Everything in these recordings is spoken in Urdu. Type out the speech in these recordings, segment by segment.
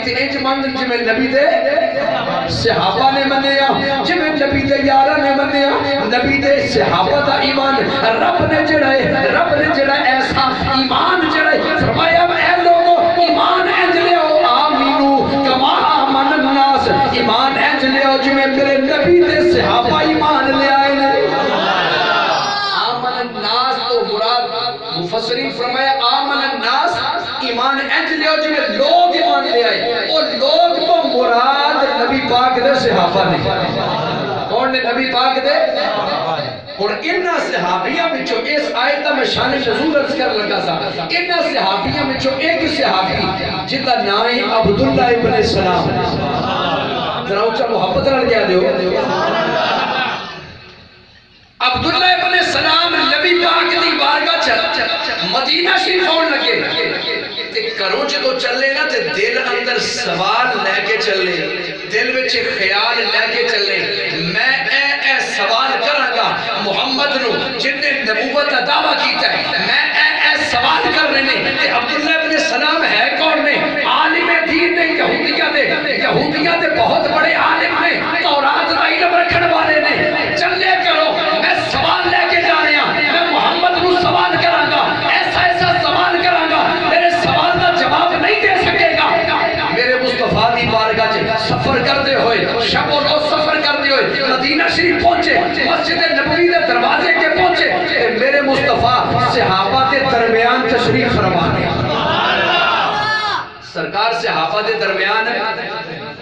تے انج من جویں نبی دے صحابہ نے منیا جویں نبی دے یاراں نے منیا نبی دے صحابہ دا ایمان رب نے جڑا ایسا ایمان جڑا فرمایا اے لوگو ایمان انج لیو آمینو کما آمن الناس ایمان انج لیو جویں میرے نبی دے صحابہ ایمان لے آئے نے آمن الناس تو مراد مفسرین فرمایا آمن الناس ایمان انج لیو جویں لوگ ایمان لے آئے اور لوگ تو مراد نبی پاک دے صحابہ نے کون نے نبی پاک دے اور انہاں صحابیاں وچوں اس آیت دا میں شان نزول عرض کر لگا سا انہاں صحابیاں وچوں ایک صحابی جس دا نام ہے عبداللہ ابن سلام ذرا اونچا محبت نال کہہ دیو عبداللہ ابن سلام نبی پاک دی بارگاہ چ مدینہ شریف آن لگے تے کروں جدو چلے نا تے دل اندر سوال لے کے چلے دل وچ خیال لے کے چلے میں اے سوال کراں گا محمد نو جن نے نبوت دا دعویٰ کیتا ہے میں اے سوال کر رہے نے تے عبداللہ ابن سلام ہے کون نے عالم دین نے یہودیاں دے بہت بڑے عالم نے تورات دا علم رکھن والے نے چلے کرو میں سوال لے کے جا رہا میں محمد نو سوال کراں گا ایسا سوال کراں گا میرے سوال دا جواب نہیں دے سکے گا میرے مصطفیٰ دی بارگاہ چ سفر کرتے ہوئے شب و روز سفر کرتے ہوئے مدینہ شریف پہنچے مسجد نبوی دے دروازے کے پہنچے میرے مصطفیٰ صحابہ دے درمیان تشریف فرما نے سرکار صحابہ دے درمیان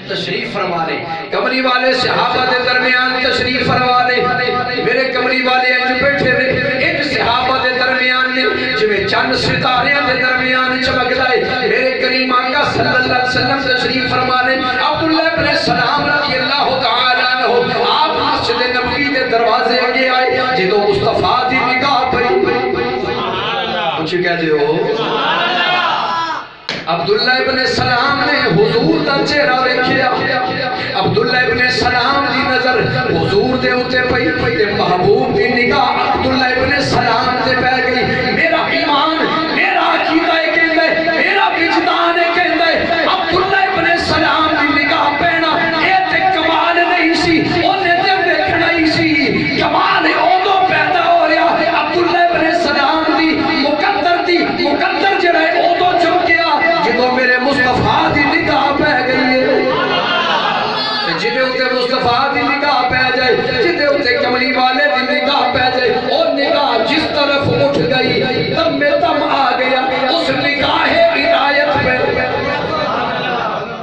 تشریف فرما لے کمری والے صحابہ دے درمیان تشریف فرما لے میرے کمری والے انج بیٹھے نے ان صحابہ دے درمیان نے جویں چند ستارے دے درمیان چمکدا ہے میرے کریم آقا صلی اللہ علیہ وسلم تشریف فرما لے عبداللہ ابن سلام رضی اللہ تعالی عنہ آپ مسجد نبوی دے دروازے اگے آئے جدو مصطفیٰ دی نگاہ پئی کچھ کہہ دیو عبداللہ ابن سلام نے حضور دا چہرہ ویکھیا عبداللہ ابن سلام دی نظر حضور دے اوتے پئی تے محبوب دی نگاہ عبداللہ ابن سلام تے پہ گئی میرا ایمان میرا عقیدہ کہندا ہے میرا وجدان کہندا ہے عبداللہ ابن سلام دی نگاہ پینا اے تے کمال نہیں سی اونے تے ویکھنا ہی سی کمال اودوں پیدا ہو رہا عبداللہ ابن سلام دی مقدر جڑا ہے اودوں چمکیا جدو میرے مصطفیٰ دی نگاہ پہ گئی ہے جدے ہوتے مصطفیٰ دی نگاہ پہ جائے جدے ہوتے کملی والے دی نگاہ پہ جائے اور نگاہ جس طرف اٹھ گئی تب میں تم آ گیا اس نگاہ ہدایت پہ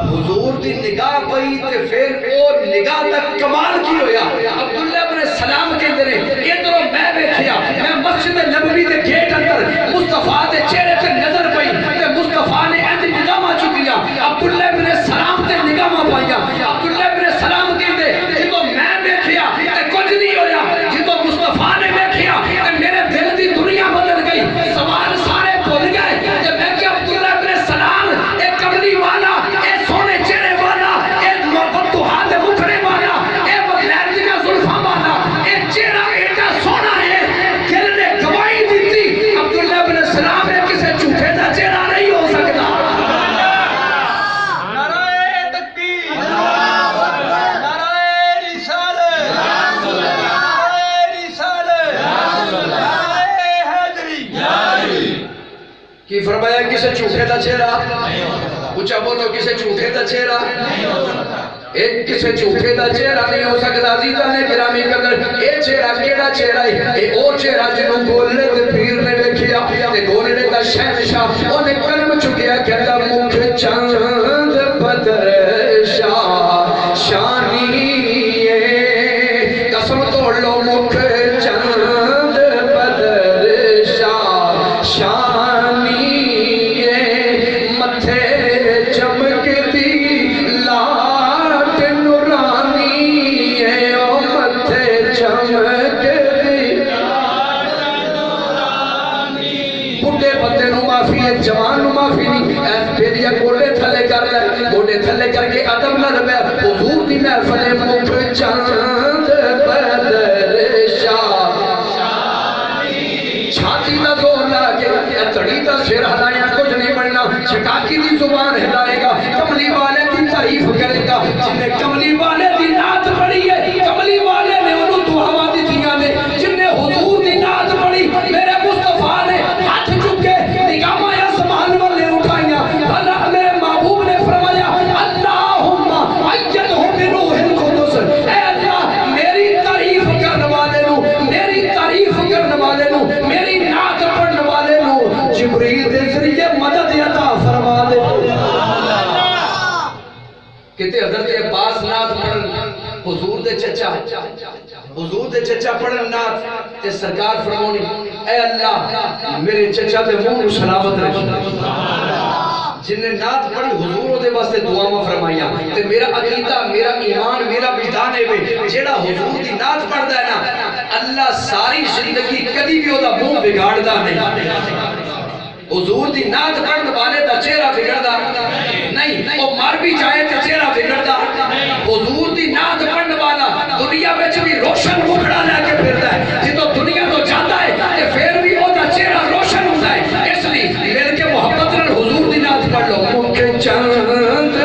حضور دی نگاہ پئی تے پھر اور نگاہ تک کمال کی ہویا عبداللہ ابن سلام کے اندر ادھروں میں بیٹھیا میں مسجد نبوی دے گیٹ اندر مصطفیٰ دے چہرے تے نظر پئی تے مصطفیٰ نے انج نگاہ چکیا عبداللہ ابن سلام تے نگاہ پائیا عبداللہ ابن سلام کہندے جدو میں بیٹھیا تے کچھ نہیں ہویا جدو مصطفیٰ نے بیٹھیا تے میرے دل دی دنیا بدل گئی سوال سارے بھول گئے تے میں کہ عبداللہ ابن سلام ایک کملی والا اے سونے چہرے والا اے فتوحات دے مکھڑے والا اے بغیر دیاں زلفاں والا اے چہرہ ایڈا سونا ہے دل نے گواہی دیتی عبداللہ ابن سلام ہے کسے جھوٹے دا چہرہ نہیں ہو سکتا کی فرمایا کسے جھوٹے دا چہرہ اونچا بولو کسے جھوٹے دا چہرہ ایک کسے جھوٹے دا چہرہ نہیں ہو سکتا عزیزاں نے گرامی قدر اے چہرہ کیڑا چہرہ ہے اے او چہرہ جنوں گولڑے تے پیر نے ویکھیا تے گولڑے دا شہنشاہ اونے کلم چکیا کہندا مکھ چاند بدر شاہ شانی قسم توڑ لو مکھ چاند بدر شاہ شانی جوان نو معافی نہیں ایس پیریا گوڑے تھلے کر لے گوڑے تھلے کر کے عدم نہ ربے حضور دی محفل مکھ چاند بدر شاہ چھاتی دا زور لگے تڑی دا سر ہلایا کچھ نہیں بننا چکاکی دی زبان ہلائے گا کملی والے کہتے حضرت عباس نات پڑھن حضور دے چچا پڑھن نات تے سرکار فرمونی اے اللہ میرے چچا دے منہ نو سلامت رکھ جن نے نات پڑھی حضور دے واسطے دعاواں فرمائیاں تے میرا عقیدہ میرا ایمان میرا وجدان ہے جیڑا حضور دی نات پڑھدا ہے نا اللہ ساری زندگی کبھی بھی او دا منہ بگاڑدا نہیں حضور دی نات پڑھن والے دا چہرہ بگڑدا نہیں او مر بھی جائے تے چہرہ بگڑدا حضور دی نات پڑھن والا دنیا وچ بھی روشن مکھڑا لے کے پھردا ہے جدوں دنیا تو جاتا ہے تے پھر بھی او دا چہرہ روشن ہوندا ہے اس لیے مل کے محبت نال حضور دی نات پڑھ لو مکھ چند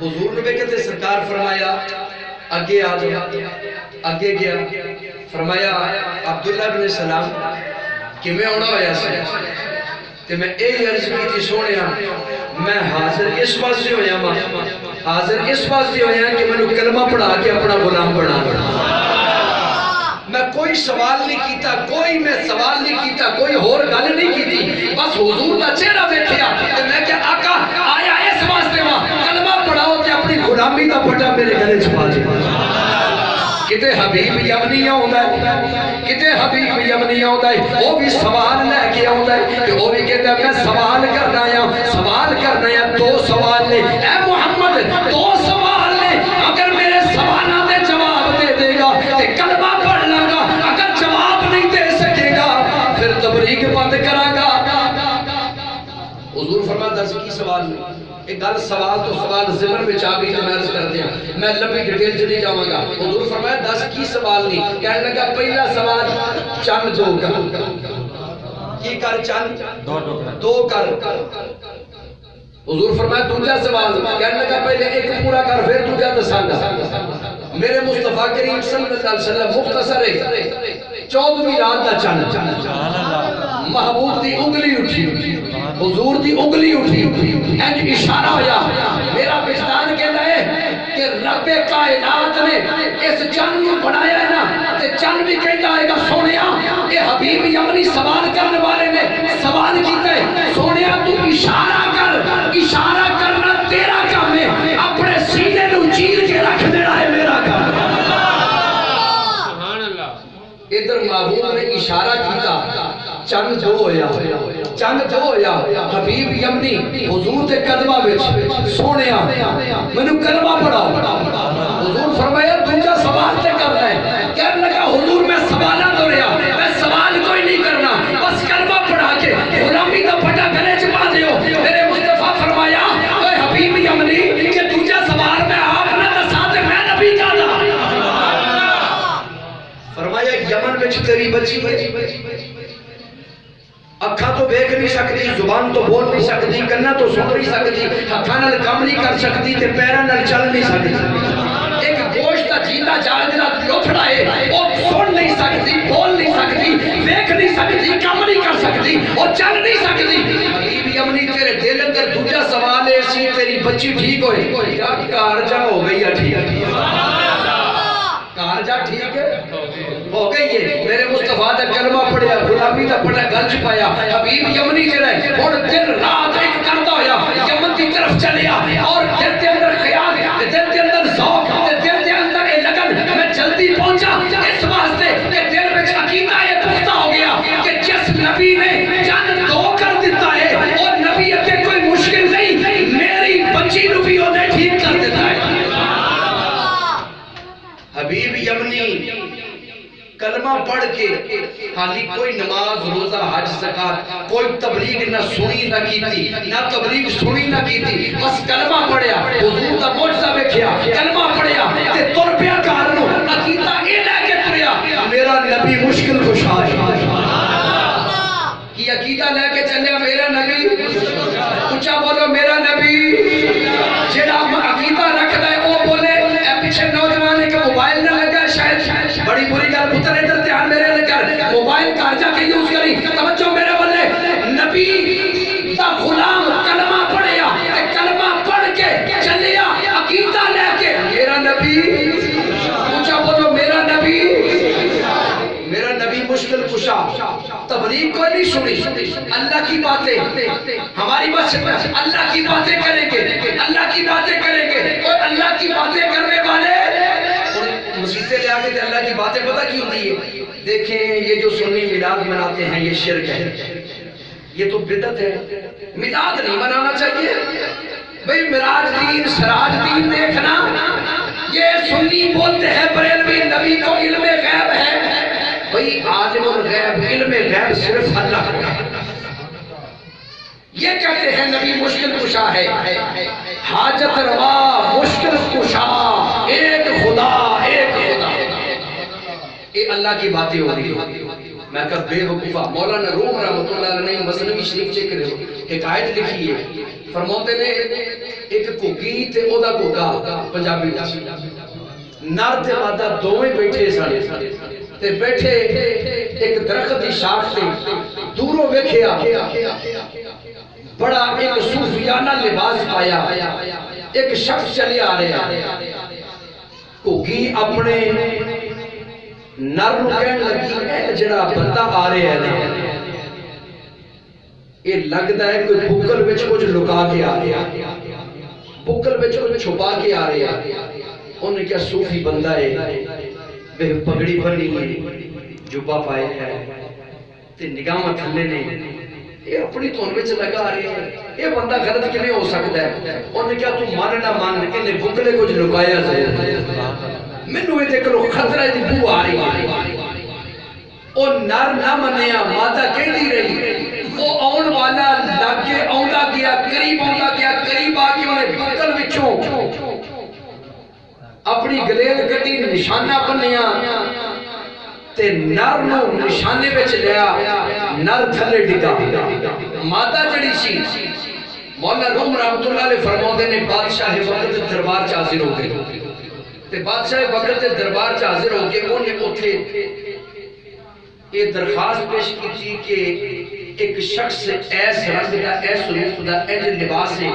حضور نے کہتے سرکار فرمایا آگے آ جا آگے گیا فرمایا عبداللہ بن سلام کہ میں ہونا ہویا سے کہ میں اے عرض کی تھی سونیا میں حاضر اس واسطے ہویا حاضر اس واسطے ہویا کہ میں نے کلمہ پڑھا کے اپنا غلام بنا میں کوئی سوال نہیں کیتا میں سوال نہیں کیتا کوئی اور گل نہیں کیتی بس حضور کا چہرہ دیکھیا کہ میں کہ آقا آیا اس واسطے کلمہ پڑھاؤ تے اپنی غلامی دا پٹا میرے گلے چھپا دے کتے حبیب یمنی آوندا ہے کتے حبیب یمنی آوندا ہے وہ بھی سوال لے کے آوندا ہے کہ وہ بھی کہتا ہے میں سوال کرنا ہے دو سوال لے اے محمد دو سوال لے اگر میرے سوالوں دے جواب دے دے گا تے کلمہ پڑھ لوں گا اگر جواب نہیں دے سکے گا پھر تبلیغ بند کراں گا حضور فرمایا درس کی سوال ایک گل سوال تو سوال ذہن میں آ گئی تو میں عرض کر دیا میں لمبی ڈیٹیل چ نہیں جاواں گا حضور فرمایا دس کی سوال نہیں کہنے لگا پہلا سوال چند دو کر کی کر چند دو کر حضور فرمایا دوسرا سوال کہنے لگا پہلے ایک پورا کر پھر دوسرا دساں گا میرے مصطفیٰ کریم صلی اللہ علیہ وسلم مختصر ہے 14ویں رات دا چند محبوب دی انگلی اٹھی حضور دی انگلی اٹھی اینج اشارہ ہویا میرا وجدان کہتا ہے کہ رب کائنات نے اس چند کو بنایا ہے نا تے چند بھی کہتا ہے گا سونیا اے حبیب یمنی سوال کرنے والے نے سوال کیتا ہے سونیا تو اشارہ کرنا تیرا کام ہے اپنے سینے نو چیر کے رکھ دینا ہے میرا کام ادھر محبوب نے اشارہ کیتا چند دو ہویا حبیب یمنی حضور دے قدمہ وچ سونیا مینوں کلمہ پڑھاؤ حضور فرمایا دوسرا سوال تے کرنا ہے کہنے لگا حضور میں سوالاں تو رہا میں سوال کوئی نہیں کرنا بس کلمہ پڑھا کے غلامی دا پٹا گلے چ پا دیو میرے مصطفیٰ فرمایا اے حبیب یمنی کہ دوسرا سوال میں آپ نہ دسا تے میں نبی کا دا فرمایا یمن وچ تیری بچی اکھاں تو دیکھ نہیں سکتی زبان تو بول نہیں سکتی کنا تو سن نہیں سکتی ہتھاں نال کم نہیں کر سکتی تے پیراں نال چل نہیں سکتی ایک گوشت دا جیندا جاگدا لوتھڑا ہے وہ سن نہیں سکتی بول نہیں سکتی دیکھ نہیں سکتی کم نہیں کر سکتی وہ چل نہیں سکتی حبیب یمنی تیرے دل اندر دوسرا سوال ہے سی تیری بچی ٹھیک ہوئی یا کارجا ہو گئی ہے ٹھیک کارجا ٹھیک ہے ہو گئی ہے میرے مصطفیٰ دا کلمہ پڑھیا غلامی دا پڑھا گل چھپایا حبیب یمنی جڑا ہے ہن دن رات ایک کردا ہویا یمن دی طرف کے حالی کوئی نماز روزہ حج زکات کوئی تبلیغ نہ سنی نہ کیتی نہ تبلیغ سنی نہ کیتی بس کلمہ پڑھیا حضور دا معجزہ ویکھیا کلمہ پڑھیا تے تر پیا گھر نو عقیدہ اے لے کے تریا میرا نبی مشکل کشا ہے کی عقیدہ لے کے چلیا میرا نبی اونچا بولو میرا نبی جڑا عقیدہ رکھدا ہے او بولے اے پیچھے نوجوان کے موبائل نہ لگا شاید بڑی بری گل پتر ادھر دھیان میرے لے کر موبائل کر جا کے یوز کری توجہ میرے بندے نبی دا غلام کلمہ پڑھیا تے کلمہ پڑھ کے چلیا عقیدہ لے کے میرا نبی اونچا بولو میرا نبی مشکل کشا تبلیغ کوئی نہیں سنی اللہ کی باتیں ہماری بس اللہ کی باتیں کریں گے اللہ کی باتیں کریں گے اور اللہ کی باتیں کرنے والے مسجدیں لے آ کے اللہ کی باتیں پتہ کی ہوتی ہے دیکھیں یہ جو سنی میلاد مناتے ہیں یہ شرک ہے یہ تو بدعت ہے میلاد نہیں منانا چاہیے بھئی معراج دین سراج دین دیکھنا یہ سنی بولتے ہیں بریلوی نبی کو علم غیب ہے بھئی عالم الغیب علم غیب صرف اللہ کو ہے یہ کہتے ہیں نبی مشکل کشا ہے حاجت روا مشکل کشا ایک خدا یہ اللہ کی باتیں ہو رہی ہے میں کہا بے وقوفہ مولانا روم رحمت اللہ علیہ نے مثنوی شریف چیک کرے ایک آیت لکھی ہے فرماتے نے ایک کوکی تے او دا کوکا پنجابی نر تے مادہ دوویں بیٹھے ساڑے تے بیٹھے ایک درخت دی شاخ تے دوروں ویکھیا بڑا ایک صوفیانہ لباس پایا ایک شخص چلے آ رہا کوکی اپنے نر نو کہن لگی اے جڑا بندہ آ رہا ہے یہ لگتا ہے کوئی بکل وچ کچھ لکا کے آ رہا بکل وچ کچھ چھپا کے آ رہا انہوں نے کیا صوفی بندہ ہے وہ پگڑی بھری جبہ پائے ہے تے نگاہ تھلے نے یہ اپنی تون وچ لگا رہے ہیں یہ بندہ غلط کیویں ہو سکتا ہے انہوں نے کیا تو مان نہ مان انہیں بکلے کچھ لکایا ضرور مینوں یہ دیکھ لو خطرہ دی بو آ رہی ہے او نر نہ منیا مادہ کہندی رہی او آن والا لگے آندا گیا قریب آ کے انہیں بکل وچوں اپنی گلیل کٹی نشانہ بنیا تے نر نو نشانے وچ لیا نر تھلے ڈگا مادہ جڑی سی مولا روم رحمت اللہ علیہ فرماندے نے بادشاہ وقت دربار چ حاضر ہو گئے تے بادشاہ وقت دربار چ حاضر ہو کے انہیں اوتھے یہ درخواست پیش کی تھی کہ ایک شخص ایس رنگ دا ایس سلوک دا ایج لباس ہے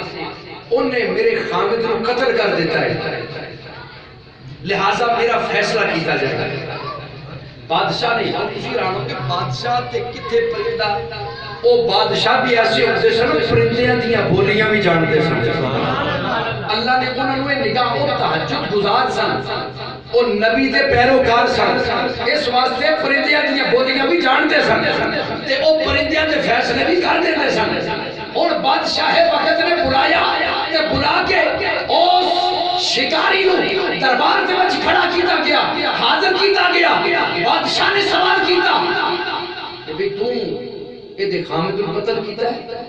انہیں میرے خامد کو قتل کر دیتا ہے لہٰذا میرا فیصلہ کیتا جائے بادشاہ نے خوشی رہا کہ بادشاہ تے کتھے پرندہ او بادشاہ بھی ایسے ہوتے سن پرندیاں دیاں بولیاں بھی جانتے سن اللہ نے انہوں نے نگاہ اور تہجد گزار سن اور نبی دے پیروکار سن اس واسطے پرندیاں دیاں بولیاں بھی جانتے سن تے او پرندیاں دے فیصلے بھی کر دیتے سن اور بادشاہ وقت نے بلایا تے بلا کے اس شکاری نو دربار دے وچ کھڑا کیتا گیا حاضر کیتا گیا بادشاہ نے سوال کیتا کہ بھئی تو یہ دے خامد کو قتل کیتا ہے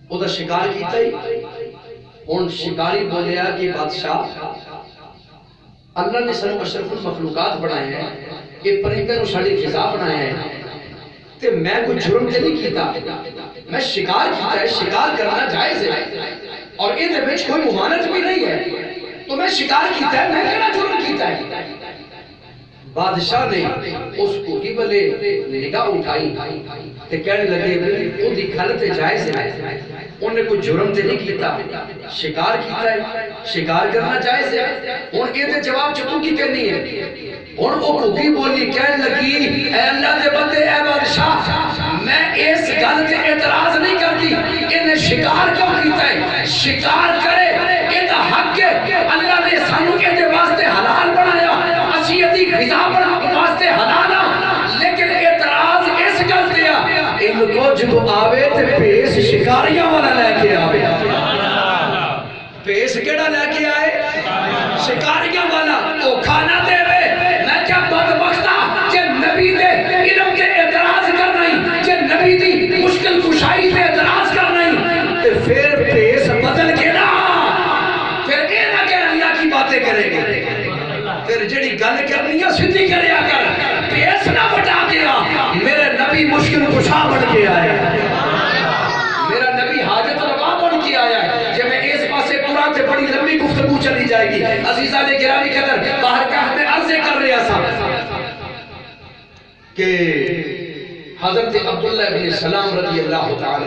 او دا شکار کیتا ہے ان شکاری بولیا کہ بادشاہ اللہ نے سن اشرف المخلوقات بنائے ہیں یہ پرندے نو ساڈی غذا بنائے ہیں تے میں کوئی جرم تے نہیں کیتا میں شکار کیتا ہے شکار کرنا جائز ہے اور یہ دے وچ کوئی ممانعت بھی نہیں ہے تو میں شکار کیتا ہے میں کیڑا جرم کیتا ہے بادشاہ نے اس کو کی بلے نگاہ اٹھائی تے کہنے لگے او دی گل تے جائز ہے انہیں کوئی جرم تے نہیں کیتا شکار کیتا ہے شکار کرنا جائز ہے ان یہ دے جواب چتو کی کہنی ہے ان وہ کوکی بولی کہنے لگی اے اللہ دے بندے اے بادشاہ میں اس گل تے اعتراض نہیں کرتی انہیں شکار کیوں کیتا ہے شکار کرے یہ دا حق ہے اللہ نے سانو کے دے واسطے حلال بنایا اسیتی غذا بنا واسطے حلال لیکن اعتراض اس گل تے ان کو جب آوے تے پیس شکاریاں والا لے کے آوے پیس کیڑا لے کے آئے شکاریاں والا وہ کھانا دے وے میں کیا بدبختہ کہ کشائی تے اعتراض کر نہیں تے پھر پیس بدل کے نا پھر اے نہ کہ اللہ کی باتیں کریں گے پھر جڑی گل کرنی ہے سیدھی کریا کر پیس نہ بٹا دیا میرے نبی مشکل کشا بن کے آیا میرا نبی حاجت روا بن کے آیا ہے جب میں اس پاسے قرآن سے بڑی لمبی گفتگو چلی جائے گی عزیزہ نے گرامی قدر باہر کہاں میں عرضے کر رہا تھا کہ حضرت عبداللہ ابن سلام رضی اللہ تعالی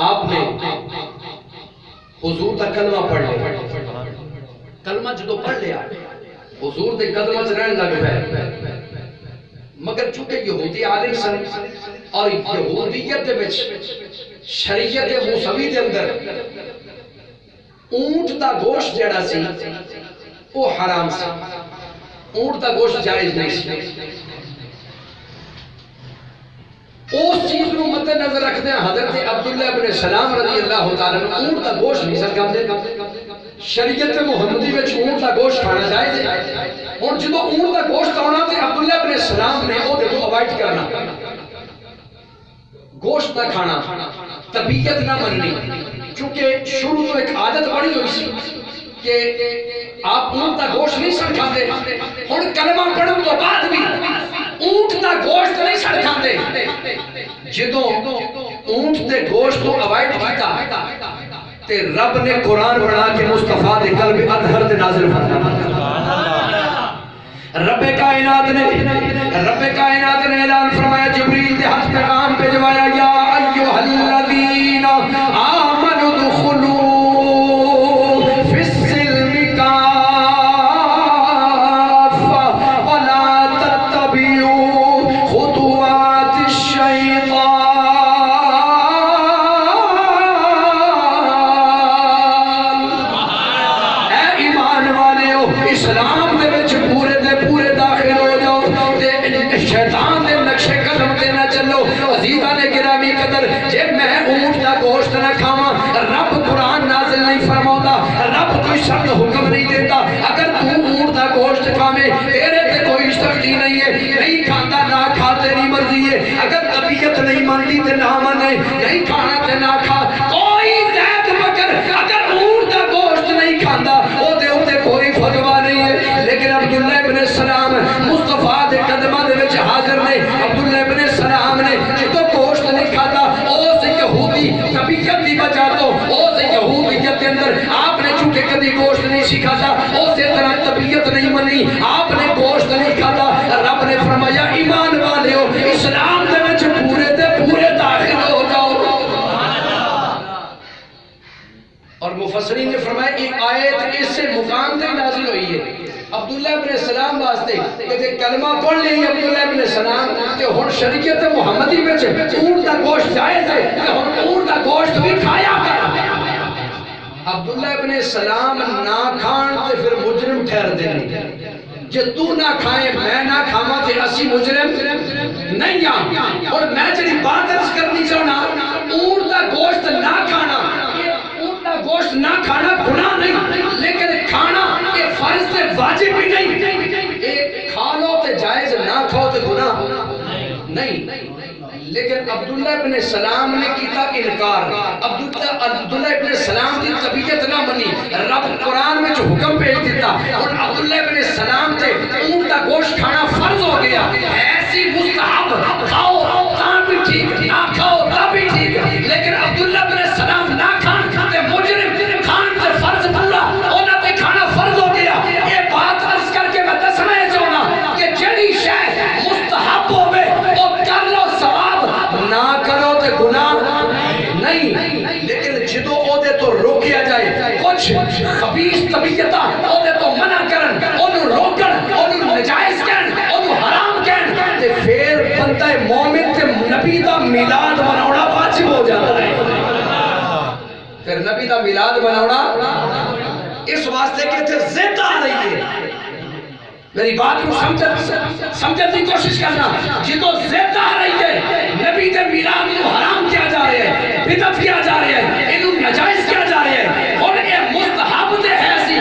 آپ نے حضور دا کلمہ پڑھ لیا کلمہ جدو پڑھ لیا حضور دے قدمہ سے رہن لگ پہ مگر چونکہ یہودی عالم سن اور یہودیت دے وچ شریعت موسوی دے اندر اونٹ دا گوشت جڑا سی وہ حرام سی اونٹ دا گوشت جائز نہیں سی اس چیز کو مد نظر رکھتے ہیں حضرت عبداللہ ابن سلام رضی اللہ تعالیٰ نے اونٹ دا گوشت نہیں سکتے شریعت محمدی میں اونٹ دا گوشت کھانا جائز ہے اور جدو اونٹ دا گوشت آنا تو عبداللہ ابن سلام نے وہ دیکھو اوائڈ کرنا گوشت نہ کھانا طبیعت نہ مننی چونکہ شروع تو ایک عادت بڑی ہوئی سی کہ آپ اونٹ دا گوشت نہیں سڑ کھاتے اور کلمہ پڑھن تو بعد بھی اونٹ دا گوشت نہیں سڑ کھاتے جدو اونٹ دے گوشت کو اوائڈ کیتا تے رب نے قرآن بنا کے مصطفیٰ دے قلب اطہر تے نازل فرمایا رب کائنات نے اعلان فرمایا جبریل دے ہاتھ پیغام بھیجوایا یا ایھا الذین آمنوا ادخلوا فی السلم کافہ ولا تتبعوا خطوات الشیطان اے ایمان والےو اسلام دے وچ پورے داخل ہو جاؤ شیطان دے نقشے قدم تے نہ چلو عزیزہ نے گرامی قدر جب میں اونٹ دا گوشت نہ کھاواں رب قرآن نازل نہیں فرماتا رب کوئی سخت حکم نہیں دیتا اگر تو اونٹ دا گوشت کھاویں تیرے تے کوئی سختی نہیں ہے نہیں کھاتا نہ کھا تیری مرضی ہے اگر طبیعت نہیں مانتی تے نہ مانے نہیں کھانا تے نہ کھا کوئی زید مگر اگر اونٹ دا گوشت نہیں کھاندا او دے اوتے کوئی فتوا نہیں ہے لیکن عبداللہ ابن سلام مصطفیٰ دے قدمہ دے وچ حاضر نے عبداللہ ابن سلام نے جدو گوشت نہیں کھاتا اس یہودی طبیعت دی وجہ تو اس یہودیت کے اندر آپ نے چونکہ کبھی گوشت نہیں سکھاتا اسی طرح طبیعت نہیں منی آپ نے گوشت نہیں کھاتا رب نے فرمایا ایمان والےو اسلام دے وچ پورے داخل ہو جاؤ اور مفسرین نے فرمایا ایک آیت اس سے مقام تے نازل ہوئی ہے عبداللہ ابن سلام واسطے کہ کلمہ پڑھ لیں عبداللہ ابن سلام کہ ہن شریعت محمدی میں اونٹ دا گوشت جائز ہے کہ ہن اونٹ دا گوشت بھی کھایا کر عبداللہ ابن سلام نہ کھان تے پھر مجرم ٹھہر دینے جے تو نہ کھائیں میں نہ کھاواں تے اسی مجرم نہیں ہاں اور میں جڑی بات عرض کرنی چاہنا اونٹ دا گوشت نہ کھانا گوشت نہ کھانا گناہ نہیں لیکن کھانا یہ فرض تے واجب بھی نہیں کھا لو تے جائز نہ کھاؤ تے گناہ نہیں لیکن عبداللہ ابن سلام نے کیتا انکار عبداللہ ابن سلام دی طبیعت نہ منی رب قرآن میں جو حکم بھیج دیتا اور عبداللہ ابن سلام تے اونٹ کا گوشت کھانا فرض ہو گیا ایسی مستحب کھاؤ تاں بھی ٹھیک نہ کھاؤ تاں بھی ٹھیک لیکن عبداللہ ابن سلام نہ کھان تے مجرم کھان تے فرض پورا انہاں تے کھانا فرض ہو گیا یہ بات عرض کر کے میں دسنا چاہنا کہ جڑی شے مستحب ہوے او کر لو ثواب نہ کرو تے گناہ نہیں لیکن جدو او دے تو روکیا جائے کچھ خبیث طبیعتاں او دے تو منع کرن اونوں روکن اونوں ناجائز کہن اونوں حرام کہن تے پھر بندہ مومن تے نبی دا میلاد مناونا واجب ہو جاتا ہے پھر نبی دا میلاد مناونا اس واسطے کہ تے زد آ رہی ہے میری بات کو سمجھنے کی کوشش کرنا جدو زد آ رہی ہے نبی دے میلاد کو حرام کیا جا رہے ہیں بدعت کیا جا رہے ہیں انہوں ناجائز کیا جا رہے ہیں اور یہ مستحب تے ہے سی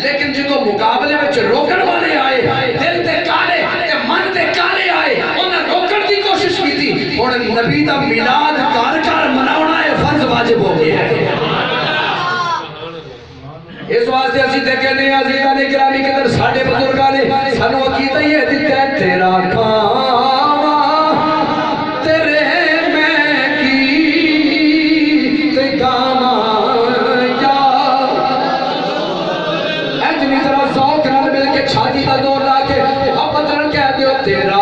لیکن جدو مقابلے میں روکن والے آئے دل تے کالے تے من تے کالے آئے انہیں روکن کی کوشش کی تھی اور نبی دا میلاد گھر گھر مناونا ہے فرض واجب ہو گیا ہے اس واسطے اسی تے کہنے ہیں عزیزاں نے گرامی کے در ساڑھے بزرگاں نے سانو عقیدہ یہ دیتا ہے تیرا کھاوا تیرے میں کی تے کاما یا ایتنی طرح ذوق نال مل کے چھاتی کا دور لا کے محبت نال کہہ دیو تیرا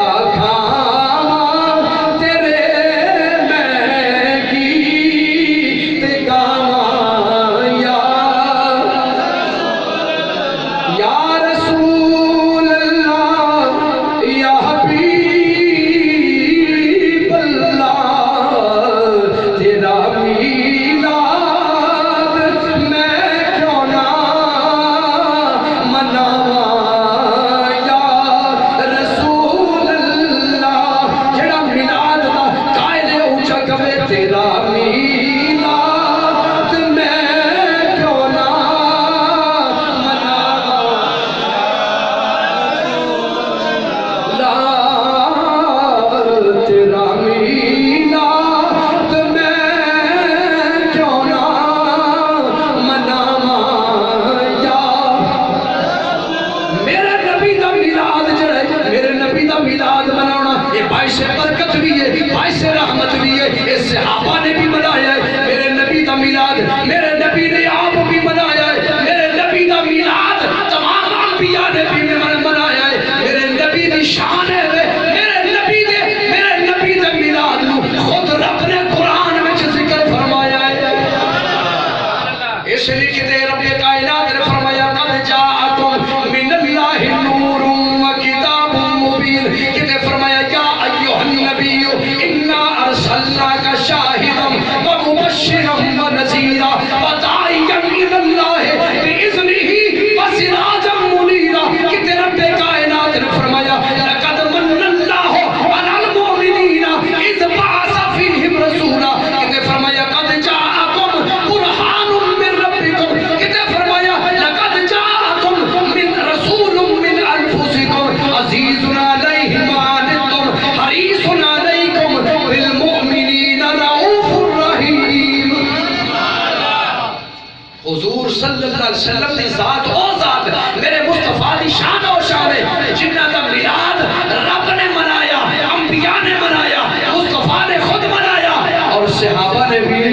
وسلم دی ذات او ذات میرے مصطفیٰ دی شان و شان ہے جنہ دا میلاد رب نے منایا انبیاء نے منایا مصطفیٰ نے خود منایا اور صحابہ نے بھی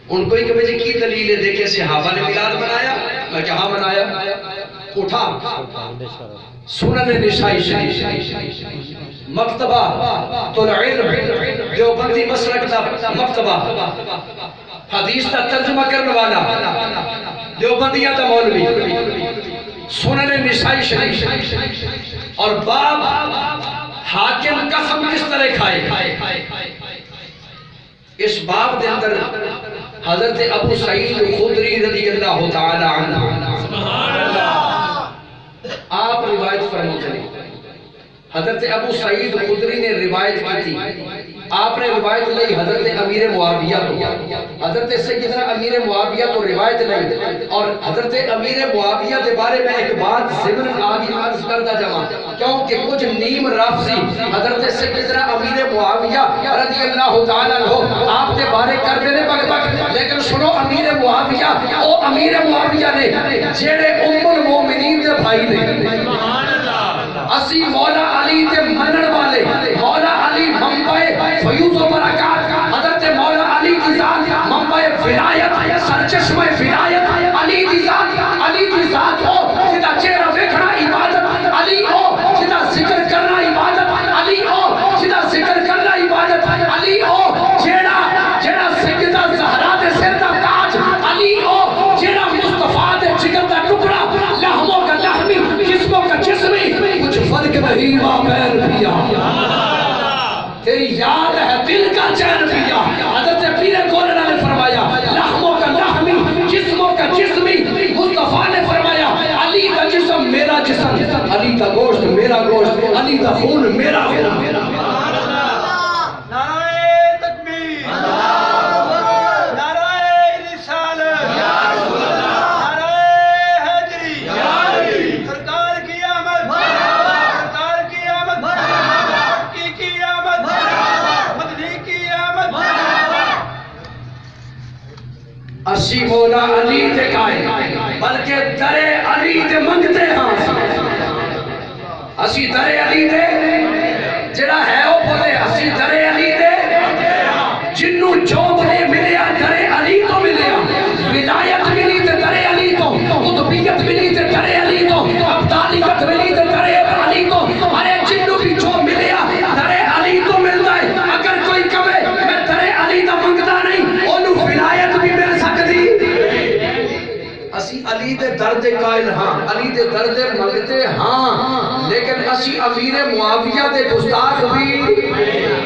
ان کو ایک بجے کی دلیل ہے دیکھیں صحابہ نے میلاد منایا میں کہاں منایا اٹھا سنن نسائی شریف مکتبہ طلع علم دیوبندی مسلک دا مکتبہ حدیث دا ترجمہ کرنے والا دیوبندیاں دا مولوی سنن نسائی شریف اور باب حاکم قسم کس طرح کھائے اس باب دے اندر حضرت ابو سعید خدری رضی اللہ تعالی عنہ آپ روایت فرماتے ہیں حضرت ابو سعید خدری نے روایت کی تھی آپ نے روایت لئی حضرت امیر معاویہ تو حضرت سیدنا امیر معاویہ تو روایت لئی اور حضرت امیر معاویہ کے بارے میں ایک بات ضمن آگے عرض کردہ جمع کیونکہ کچھ نیم رافضی حضرت سیدنا امیر معاویہ رضی اللہ تعالیٰ عنہ آپ کے بارے کر دینے بگ بگ لیکن سنو امیر معاویہ او امیر معاویہ نے جیڑے ام المومنین کے بھائی نے اسی مولا علی تے منن والے مولا علی منبع فیوز و برکات حضرت مولا علی کی ذات منبع ولایت سرچشمہ ولایت علی کی ذات ہو جدا چہرہ دیکھنا عبادت علی ہو جدا ذکر کرنا عبادت علی ہو جدا ذکر کرنا عبادت علی ہو جیڑا سیدہ زہرا دے سر دا تاج علی ہو جیڑا مصطفیٰ دے جگر دا ٹکڑا لحموں کا لحمی جسموں کا جسمی کچھ فرق نہیں بابیر پیا تیری یاد ہے دل کا چین پیا حضرت پیر گولنا نے فرمایا لحموں کا لحمی جسموں کا جسمی مصطفیٰ نے فرمایا علی کا جسم میرا جسم علی کا گوشت میرا گوشت علی کا خون میرا خون اسی مولا علی دے قائل بلکہ در علی دے منگتے ہاں اسی در علی دے جڑا ہے وہ بولے اسی در علی دے جنوں جو بنے ملیا در علی تو ملیا ولایت ملی تے در علی تو قطبیت ملی تے در علی تو ابدالیت ملی تے در علی تو ارے جنوں بھی جو ملیا در علی تو ملتا ہے اگر کوئی کہے میں در علی دا منگتا نہیں اونوں ولایت بھی مل سکتی اسی علی دے درد قائل ہاں علی دے درد منگتے ہاں لیکن اسی امیر معاویہ دے گستاخ بھی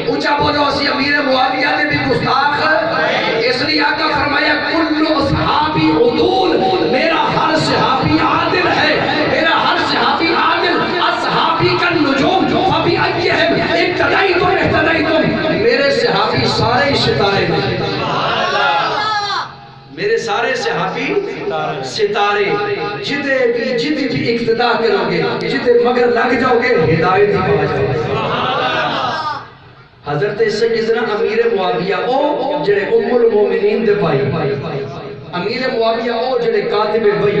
اونچا بولو اسی امیر معاویہ دے بھی گستاخ اس لیے آقا فرمایا کل اصحابی عدول میرا ہر صحابی عادل ہے میرا ہر صحابی عادل اصحابی کا نجوم فبی ایہم ابتدائیتم اہتدائیتم میرے صحابی سارے ستارے میں میرے سارے صحابی ستارے جدے بھی اقتداء کرو گے جدے مگر لگ جاؤ گے ہدایت ہی پا جاؤ گے حضرت سیدنا امیر معاویہ او جڑے ام المومنین دے بھائی امیر معاویہ او جڑے کاتب وحی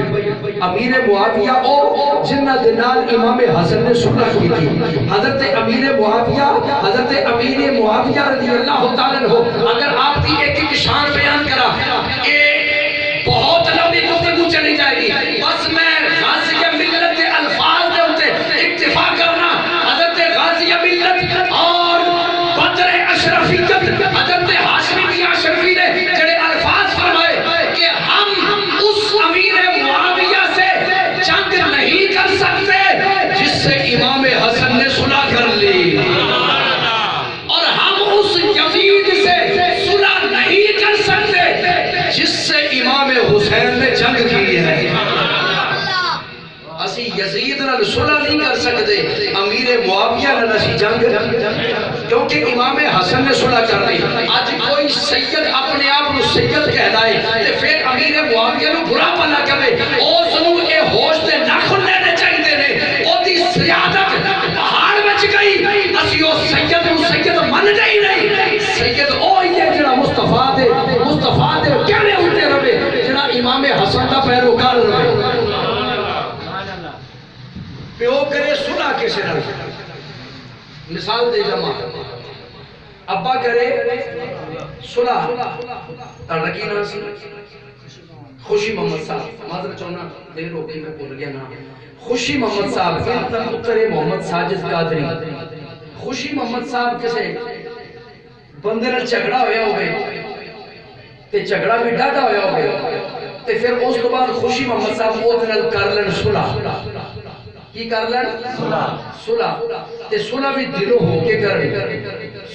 امیر معاویہ او جنہ دے نال امام حسن نے صلح کی تھی حضرت امیر معاویہ رضی اللہ تعالیٰ عنہ اگر آپ کی ایک ایک شان بیان کرا بہت لمبی گفتگو چلی جائے گی بس میں غازی ملت کے الفاظ دے ہوتے اکتفا کرنا حضرت غازی ملت اور بدر اشرفیت حضرت ہاشمی اشرفی نے جڑے الفاظ فرمائے کہ ہم اس امیر معاویہ سے جنگ نہیں کر سکتے جس سے امام حسن نے صلح کر لی اور ہم اس یزید سے صلح نہیں کر سکتے جس سے امام حسین نے جنگ کی ہے اسی یزید نال صلح نہیں کر سکتے امیر معاویہ نال اسی جنگ کیونکہ امام حسن نے صلح کر لی آج کوئی سید اپنے آپ کو سید کہلائے تے پھر امیر معاویہ نو برا بھلا کہے او سنو اے ہوش تے ناخن لینے چاہیے نے او دی سیادت پہاڑ وچ گئی اسی او سید نو سید من گئی نہیں سید او یہ جڑا مصطفیٰ دے کہنے ہوتے رہے جڑا امام حسن دا پیروکار رہے پیو کرے صلح کیسے رہے مثال دے جمع ابا کرے صلح رکینا سی خوشی محمد صاحب معذرت چاہنا دیر ہو گئی میں بول گیا نا خوشی محمد صاحب پتر محمد ساجد قادری خوشی محمد صاحب کسے بندے نال جھگڑا ہویا ہوئے تے جھگڑا بھی ڈاٹا ہویا ہوئے تے پھر اس کے بعد خوشی محمد صاحب اوت نال کر لین صلح کی کر لین صلح تے صلح بھی دلوں ہو کے کر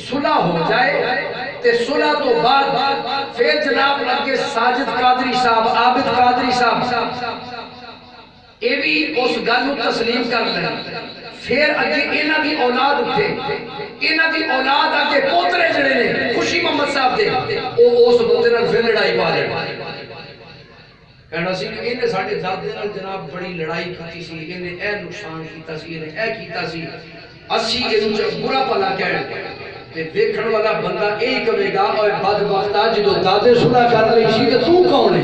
صلح ہو جائے تے صلح تو بعد پھر جناب لگے ساجد قادری صاحب عابد قادری صاحب اے بھی اس گل نو تسلیم کر لیں پھر اگے انہاں دی اولاد اٹھے انہاں دی اولاد آگے پوترے جڑے نے خوشی محمد صاحب دے او اس بندے نال پھر لڑائی پا لے کہنا سی کہ انہیں ساڑھے دادے نال جناب بڑی لڑائی کیتی سی انہیں اے نقصان کیتا سی انہیں اے کیتا سی اسی انہیں برا پلا کہنے تے دیکھن والا بندہ اے کہے گا اور بدبختہ جدو دادے صلح کر رہی سی کہ تو کون ہے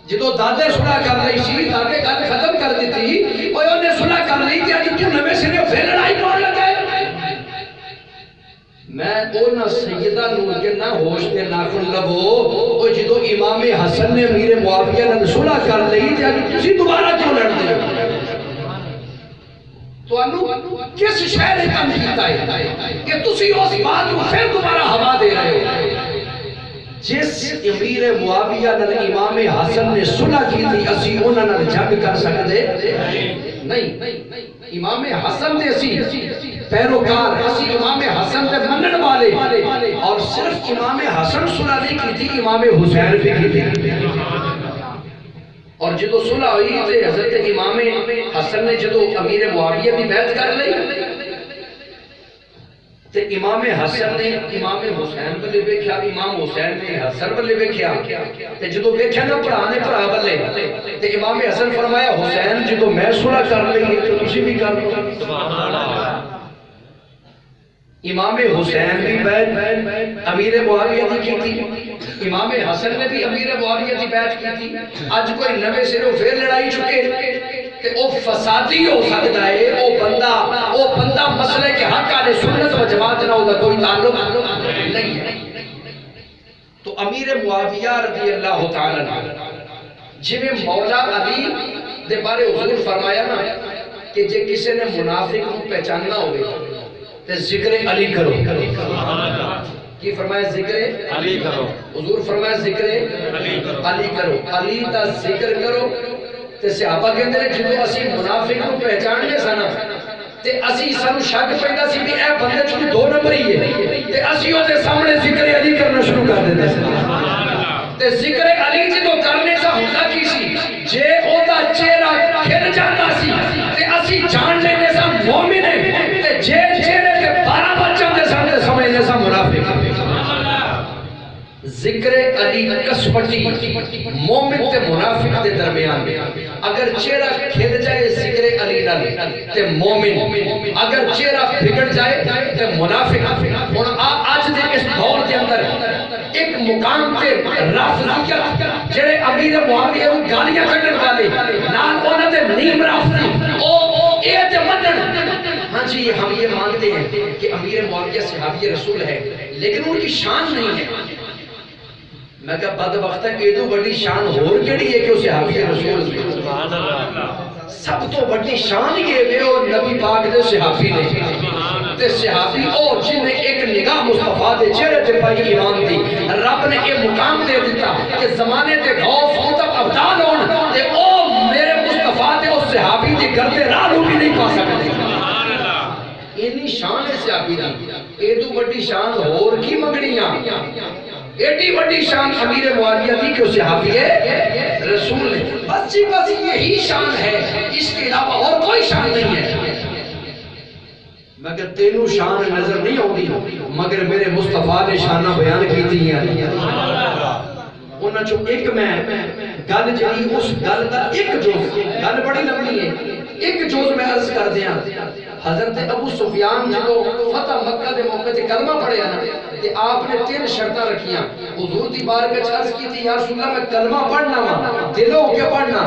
جدو دادے صلح کر رہی سی دادے گل ختم کر دیتی اور انہیں صلح کر رہی تھی آج تو نوے سے نے پھر لڑائی پڑ لگے میں اونا سیدہ نور کے نہ ہوش دے ناخن لبو اور جدو امام حسن نے امیر معاویہ نے صلح کر رہی تھی آج کسی دوبارہ کیوں لڑ دے تو انو کس شہر کم کیتا ہے کہ تسی اس بات کو پھر دوبارہ ہوا دے رہے ہو جس امیر معاویہ نے امام حسن نے صلح کی تھی اسی انہاں نال جنگ کر سکتے نہیں امام حسن دے اسی پیروکار اسی امام حسن دے منن والے اور صرف امام حسن صلح نہیں کی تھی امام حسین بھی کی تھی اور جدو صلح ہوئی تے حضرت امام حسن نے جدو امیر معاویہ بھی بیعت کر لی تے امام حسن نے امام حسین بلے بیکھیا امام حسین نے حسن بلے بیکھیا تے جدو بیکھیا نا پڑھانے پڑھا بلے تے امام حسن فرمایا حسین جدو میں صلح کر لئی تو تسی بھی کر لو امام حسین بھی بیعت امیر معاویہ کی تھی، امام حسن نے بھی امیر معاویہ کی بیعت کی تھی۔ آج کوئی نوے سروں پھر لڑائی چکے کہ او فسادی ہو سکتا ہے، او بندہ مسئلے کے حق آلے سنت و جماعت نہ ہوگا، کوئی تعلق نہیں ہے۔ تو امیر معاویہ رضی اللہ تعالیٰ عنہ جی میں مولا علی دے بارے حضور فرمایا نا کہ جے کسی نے منافق کو پہچاننا ہوگے تو ذکر علی کرو۔ کی فرمایا ذکر علی کرو، حضور فرمایا ذکر علی کرو، علی دا ذکر کرو۔ تے صحابہ کے اندر جدو اسی منافق کو پہچاننے سنا تے اسی سانو شک پیدا سی بھی اے بندے چونکہ دو نمبر ہی ہے تے اسی او دے سامنے ذکر علی کرنا شروع کر دیتے تے ذکر علی جدو کرنے سا ہوتا کی سی جے او دا چہرہ کھل جاتا سی تے اسی جان لینے سا مومن ہے تے جے چہرے کے 12 بچوں دے سامنے سمجھنے سا منافق۔ ذکر علی کسپٹی مومن تے منافق دے درمیان میں اگر چہرہ کھل جائے ذکر علی نال تے مومن، اگر چہرہ بگڑ جائے تے منافق۔ اور آج دے اس دور کے اندر ایک مقام تے رافضیت جڑے امیر معاویہ کو گالیاں کڈن والے نال انہاں دے نیم رافضی او اے تے منن ہاں جی ہم یہ مانتے ہیں کہ امیر معاویہ صحابی رسول ہے لیکن ان کی شان نہیں ہے۔ میں کہا بدبخت ہے کہ تو بڑی شان ہور کیڑی ہے کہ وہ صحابی رسول ہے۔ سب تو بڑی شان یہ ہے وہ نبی پاک دے صحابی نے تے صحابی او جن نے ایک نگاہ مصطفیٰ دے چہرے تے پائی ایمان دی، رب نے یہ مقام دے دیتا کہ زمانے تے غوث قطب ابدال ہون تے او میرے مصطفیٰ دے اس صحابی دی گردے راہ بھی نہیں پا سکتے۔ اینی شان ہے صحابی دی، اے تو بڑی شان ہور کی مگنیاں، ایڈی بڑی شان امیر معاویہ دی کہ صحابی رسول ہے۔ بس جی بس یہی شان ہے، اس کے علاوہ اور کوئی شان نہیں ہے۔ مگر تینوں شان نظر نہیں ہوتی مگر میرے مصطفیٰ نے شانہ بیان کی تھی ہیں۔ انہاں جو ایک میں گل جی اس گل کا ایک جوز گل بڑی لمبی ہے، ایک جوز میں عرض کر دیا۔ حضرت ابو سفیان جدو فتح مکہ دے موقع تے کلمہ پڑھے نا تے آپ نے 3 شرطاں رکھیاں۔ حضور دی بارگاہ عرض کی تھی یا رسول اللہ میں کلمہ پڑھنا وا دلوں کے پڑھنا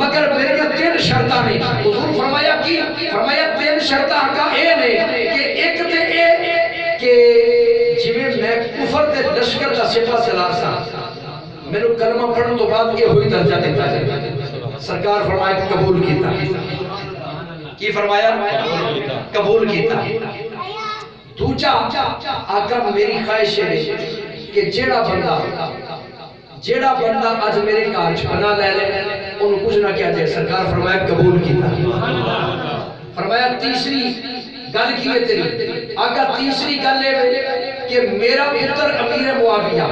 مگر میرے 3 شرطاں نہیں۔ حضور فرمایا کی فرمایا 3 شرطاں کا اے نے کہ ایک تے اے کہ جویں میں کفر دے لشکر دا سپاہ سالار سا میرے کلمہ پڑھن تو بعد یہ ہوئی درجہ دیتا ہے۔ سرکار فرمایا قبول کیتا، کی فرمایا قبول کیتا۔ دوجا آقا میری خواہش ہے کہ جیڑا بندہ آج میرے کارج بنا لے لے انہوں کچھ نہ کیا جائے۔ سرکار فرمایا قبول کیتا۔ فرمایا تیسری گل کی ہے تیری آقا، تیسری گل ہے کہ میرا پتر امیر معاویہ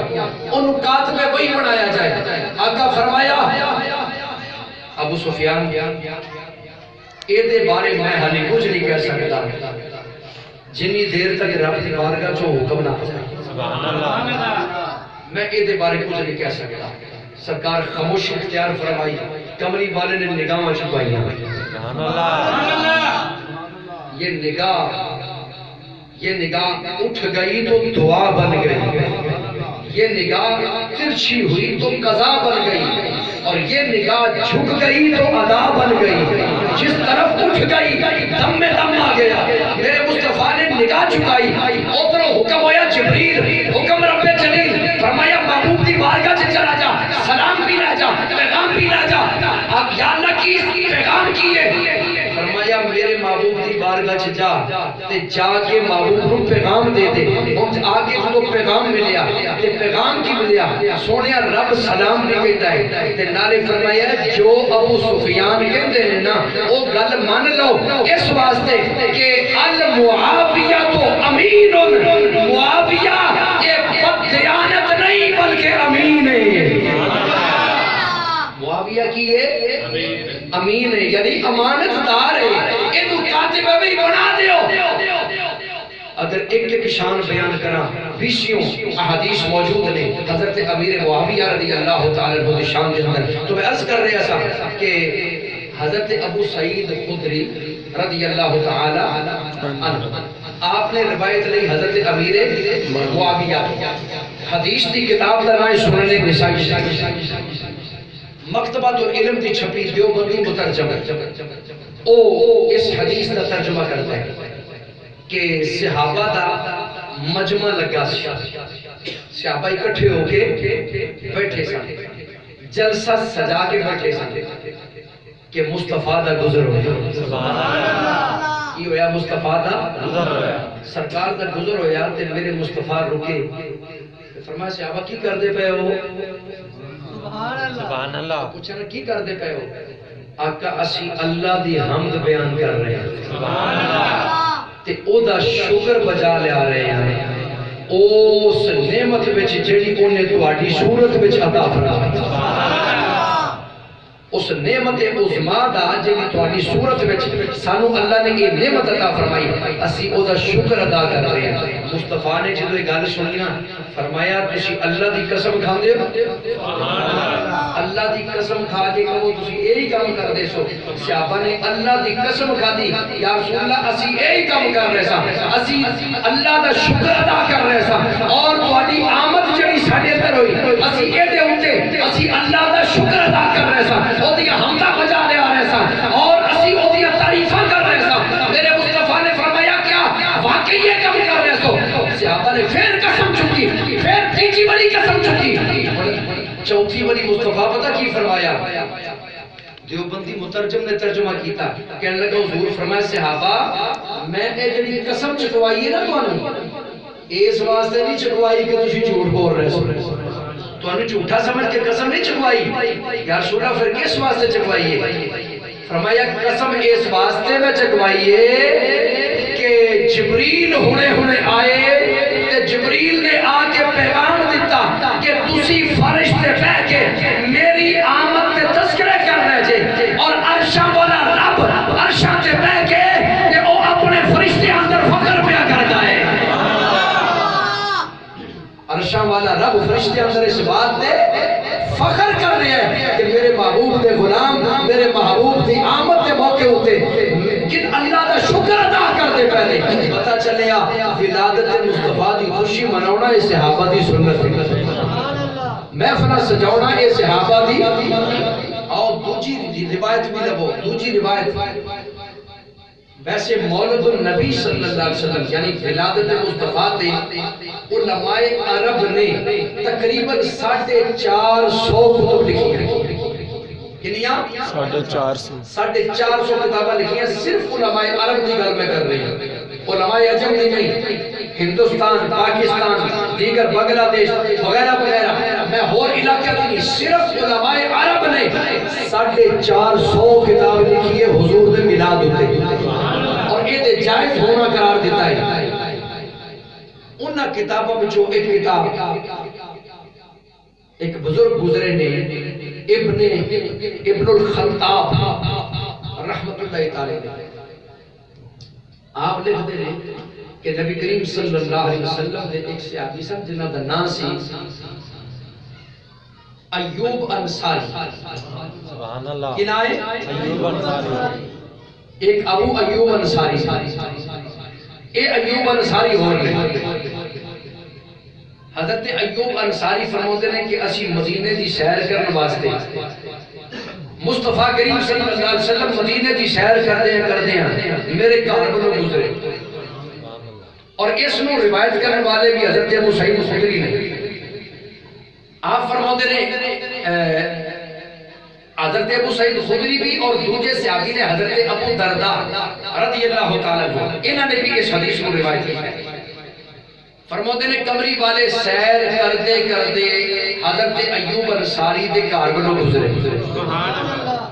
انہوں کاتب وہی بنایا جائے۔ آقا فرمایا ابو سفیان اے دے بارے میں حالی کچھ نہیں کہہ سکتا جنی دیر تک رب دی بارگاہ چو حکم نہ میں اے دے بارے کچھ نہیں کہہ سکتا۔ سرکار خاموش اختیار فرمائی، کمری والے نے نگاہ چھپائی۔ یہ نگاہ اٹھ گئی تو دعا بن گئی، یہ نگاہ ترچھی ہوئی تو قضا بن گئی، اور یہ نگاہ جھک گئی تو ادا بن گئی۔ جس طرف اٹھ گئی دم میں دم آ گیا، میرے مصطفیٰ نے نگاہ جھکائی، اوپروں حکم ہویا جبریل، حکم رب جلیل فرمایا محبوب دی بارگاہ سے چلا جا، سلام بھی لا جا، پیغام بھی لا جا۔ آپ یا اللہ کی پیغام کیے، فرمایا میرے محبوب دی بارگاہ سے جا تے جا کے محبوب کو پیغام دے دے۔ ہم آگے تو پیغام ملیا تے پیغام کی ملیا، سونیا رب سلام بھی کہتا ہے تے نالے فرمایا جو ابو سفیان کہتے ہیں نا وہ گل مان لو اس واسطے کہ المعاویہ تو امین، معاویہ یہ بددیانت نہیں بلکہ امین ہے۔ معاویہ کی یہ امین ہے یعنی امانت دار ہے، یہ تو کاتب بھی بنا دیو۔ اگر ایک شان بیان کرا 20 احادیث موجود نے حضرت امیر معاویہ رضی اللہ تعالیٰ عنہ شان کے اندر، تو میں عرض کر رہا تھا کہ حضرت ابو سعید خدری رضی اللہ تعالی عنہ. آپ نے روایت لی حضرت امیر معاویہ حدیث دی کتاب دا نام سنن نسائی مکتبۃ العلم دی چھپی دیوبندی مترجم او اس حدیث دا ترجمہ کرتا ہے کہ صحابہ دا مجمع لگا صحابہ اکٹھے ہو کے بیٹھے سن جلسہ سجا کے بیٹھے سن کہ مصطفیٰ دا گزر ہویا سبحان اللہ یہ ہویا مصطفیٰ دا گزر ہویا سرکار دا گزر ہویا تے میرے مصطفیٰ رکے فرمایا صحابہ کی کر دے پے ہو سبحان اللہ پوچھا نا کی کر دے پے ہو آقا اسی اللہ دی حمد بیان کر رہے ہیں سبحان اللہ تے او دا شکر بجا لے آ رہے ہیں اس نعمت وچ جڑی اونے تہاڈی صورت وچ عطا فرمائی سبحان اللہ اس نعمت عظما دا جڑی تہاڈی صورت وچ سانو اللہ نے یہ نعمت عطا فرمائی اسی او دا شکر ادا کر رہے ہیں. مصطفیٰ نے جدوں یہ گل سنی نا فرمایا تسی اللہ دی قسم کھاندے ہو سبحان اللہ اللہ دی قسم کھا کے کہو تسی یہی کام کر دے سو. صحابہ نے اللہ دی قسم کھا دی یا رسول اللہ اسی یہی کام کر رہے سا اسی اللہ دا شکر ادا کر رہے سا اور تہاڈی آمد جڑی ساڈے اندر ہوئی اسی اے دے اوتے اسی اللہ دا شکر ادا کر رہے سا او دی حمدہ بجا دے آ رہے سا اور اسی او دی تعریفاں کر رہے سا. میرے مصطفیٰ نے فرمایا کیا واقعی یہ کام کر رہے سو. صحابہ نے پھر قسم چکی پھر تیسری بڑی قسم چکی چوتھی بڑی مصطفیٰ پتہ کی فرمایا دیوبندی مترجم نے ترجمہ کیتا کہنے لگا حضور فرمایا صحابہ میں اے جڑی قسم چکوائی ہے نا تانوں اس واسطے نہیں چکوائی کہ تسی جھوٹ بول رہے سو تانوں جھوٹا سمجھ کے قسم نہیں چکوائی یا رسول اللہ پھر کس واسطے چکوائی ہے فرمایا قسم اس واسطے میں چکوائی ہے کہ جبریل ہونے آئے تے جبریل نے آ کے پیغام دیتا کہ تسی فرشتے بہ کے میری آمد تے تذکرے کر رہے جے اور عرشاں والا رب عرشاں تے بہ کے تے او اپنے فرشتے اندر فخر پیا کر جائے. عرشاں والا رب فرشتے اندر اس بات دے فخر کر رہے ہیں کہ میرے محبوب دے غلام میرے محبوب دی آمد دے موقع ہوتے کن اللہ دا شکر ادا کر دے پہلے پتہ چلے ولادت مصطفیٰ دی خوشی مناونا یہ صحابہ دی سنت ہے. محفل سجاونا یہ صحابہ دی اور دوجی روایت بھی لبو دوجی روایت ویسے مولد النبی صلی اللہ علیہ وسلم یعنی ولادت مصطفیٰ تے علماء عرب نے تقریباً 450 کتب لکھی ہیں. کنیاں 450 کتابیں لکھی ہیں صرف علماء عرب کی گل میں کر رہی ہیں علماء عجم نہیں ہندوستان پاکستان دیگر بنگلہ دیش وغیرہ وغیرہ میں اور علاقہ نہیں صرف علماء عرب نے 450 کتاب لکھی ہے حضور دے میلاد ہوتے اور یہ جائز ہونا قرار دیتا ہے. انہاں کتابوں میں جو ایک کتاب ایک بزرگ گزرے نے ابن الخطاب رحمت اللہ تعالی آپ لکھتے ہیں کہ نبی کریم صلی اللہ علیہ وسلم نے ایک صحابی سن جنہاں دا نام سی ایوب انصاری سبحان اللہ کیا ہے ایوب انصاری ایک ابو ایوب انصاری اے ایوب انصاری ہو رہے حضرت ایوب انصاری فرماتے ہیں کہ اسی مدینے دی سیر کرنے واسطے مصطفیٰ کریم صلی اللہ علیہ وسلم مدینے دی سیر کردے ہیں میرے گھر بلو گزرے اور اس میں روایت کرنے والے بھی حضرت ابو سعید خدری نے آپ فرماتے ہیں حضرت ابو سعید خدری بھی اور دوسرے صحابی نے حضرت ابو درداء رضی اللہ تعالیٰ عنہ انہوں نے بھی اس حدیث کو روایت کی ہے. فرماتے ہیں کمری والے سیر کردے کردے حضرت ایوب انصاری دے گھر بلو گزرے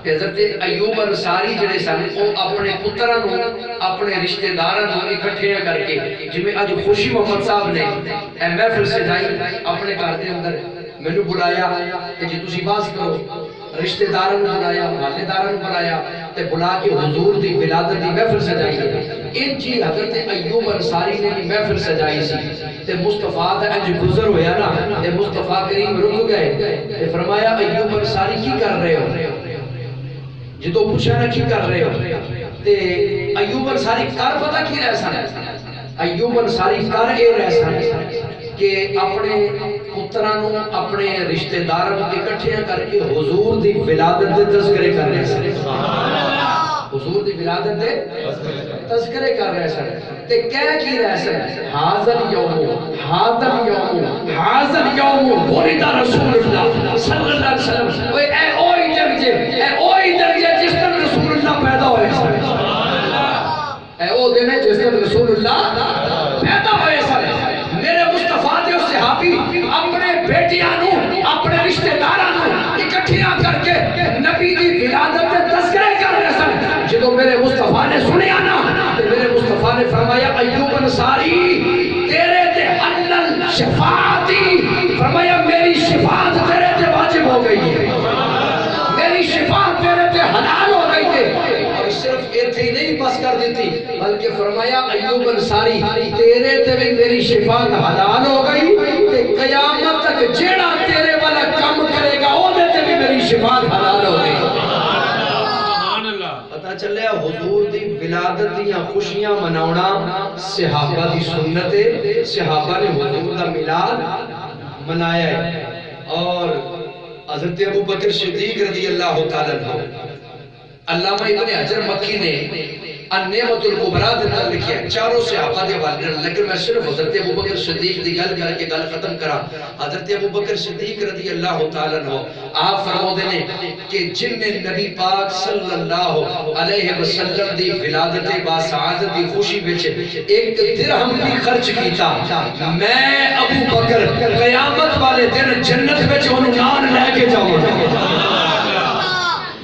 حضرت ایوب انصاری جڑے سن او اپنے پتراں نو اپنے رشتہ داراں نو اکٹھے کر کے جویں اج خوشی محمد صاحب نے اے محفل سجائی اپنے گھر دے اندر مینوں بلایا کہ جی تسی باز کرو رشتہ داراں نو بلایا والے داراں نو بلایا تے بلا کے حضور دی ولادت دی محفل سجائی ان جی حضرت ایوب انصاری نے بھی محفل سجائی سی تے مصطفیٰ دا انج گزر ہویا نا تے مصطفیٰ کریم رک گئے تے فرمایا ایوب انصاری کی کر رہے ہو جدو پوچھا نا کی کر رہے ہو تے ایوب انصاری کر پتہ کی رہ سن ایوب انصاری کر اے رہ سن کہ اپنے پترانوں اپنے رشتہ داروں اکٹھے کر کے حضور دی ولادت دے تذکرے کر رہے سن حضور دی ولادت دے تذکرے کر رہے سن تے کہہ کی رہے سن حاضر یوم ولد رسول اللہ صلی اللہ علیہ وسلم اے اوہی دن جے جس دن رسول اللہ پیدا ہوئے سن اے او دن ہے جس دن رسول اللہ پیدا ہوئے سن میرے مصطفیٰ دے صحابی اپنے بیٹیاں نو اپنے رشتہ داراں نو اکٹھیاں کر کے نبی دی ولادت دے تذکرے کر رہے سن جدوں میرے مصطفیٰ نے سنیا نا تے میرے مصطفیٰ نے فرمایا ایوب انصاری تیرے تے حلل شفاعتی فرمایا میری شفاعت تیرے تے واجب ہو گئی ہے میری شفاعت تیرے تے حلال ہو گئی ہے اور صرف ایتھے ہی نہیں بس کر دیتی بلکہ فرمایا ایوب انصاری تیرے تے بھی میری شفاعت حلال ہو گئی تے قیامت تک جیڑا تیرے والا کام کرے گا او دے تے بھی میری شفاعت حلال ہو گئی پتہ چلے حضور دی ولادت دیاں خوشیاں مناونا صحابہ دی سنت ہے صحابہ نے حضور دا میلاد منایا ہے اور حضرت ابو بکر صدیق رضی اللہ تعالیٰ عنہ علامہ ابن حجر مکی نے النعمت الکبریٰ دے اندر لکھیا ہے چاروں صحابہ دے والے لیکن میں صرف حضرت ابو بکر صدیق دی گل کر کے گل ختم کرا حضرت ابو بکر صدیق رضی اللہ تعالیٰ عنہ آپ فرماتے ہیں کہ جن نے نبی پاک صلی اللہ علیہ وسلم دی ولادت باسعادت دی خوشی وچ ایک درہم بھی خرچ کیتا میں ابو بکر قیامت والے دن جنت وچ انہوں نال لے کے جاؤں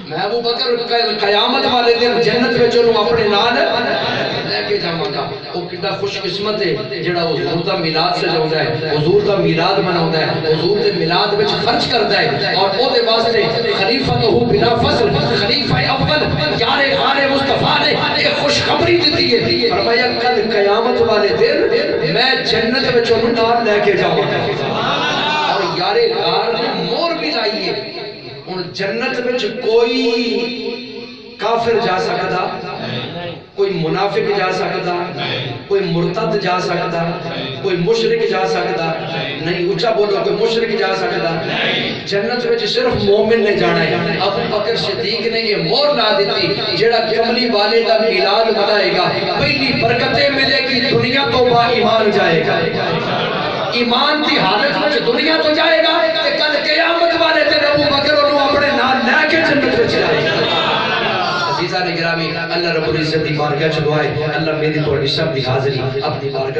میں ابو بکر قیامت والے دن جنت میں چلوں اپنے نال لے کے جاواں گا وہ کتنا خوش قسمت ہے جڑا حضور دا میلاد سجاوندا ہے حضور دا میلاد مناوندا ہے حضور دے میلاد وچ خرچ کردا ہے اور او دے واسطے خلیفۃ بلا فضل خلیفہ اول یار غار مصطفیٰ نے ایک خوشخبری دی ہے فرمایا کل قیامت والے دن میں جنت میں چلوں نال لے کے جاواں گا اور یار غار نے مور بھی لائی ہے ان جنت میں کوئی کافر جا سکتا کوئی منافق جا سکتا کوئی مرتد جا سکتا کوئی مشرک جا سکتا نہیں اچھا بولو کوئی مشرک جا سکتا جنت میں صرف مومن نے جانا ہے ابو بکر صدیق نے یہ مور لا دیتی جڑا کملی والے دا میلاد منائے گا پہلی برکتیں ملے گی دنیا تو با ایمان جائے گا ایمان دی حالت میں دنیا تو جائے گا کہ کل قیامت والے دن ابو بکر انہوں اپنے نال لے کے جنت میں چلائے گا عزیزان گرامی اللہ رب العزت دی بارگاہ چ دعائے اللہ میری تو سب دی حاضری اپنی بارگاہ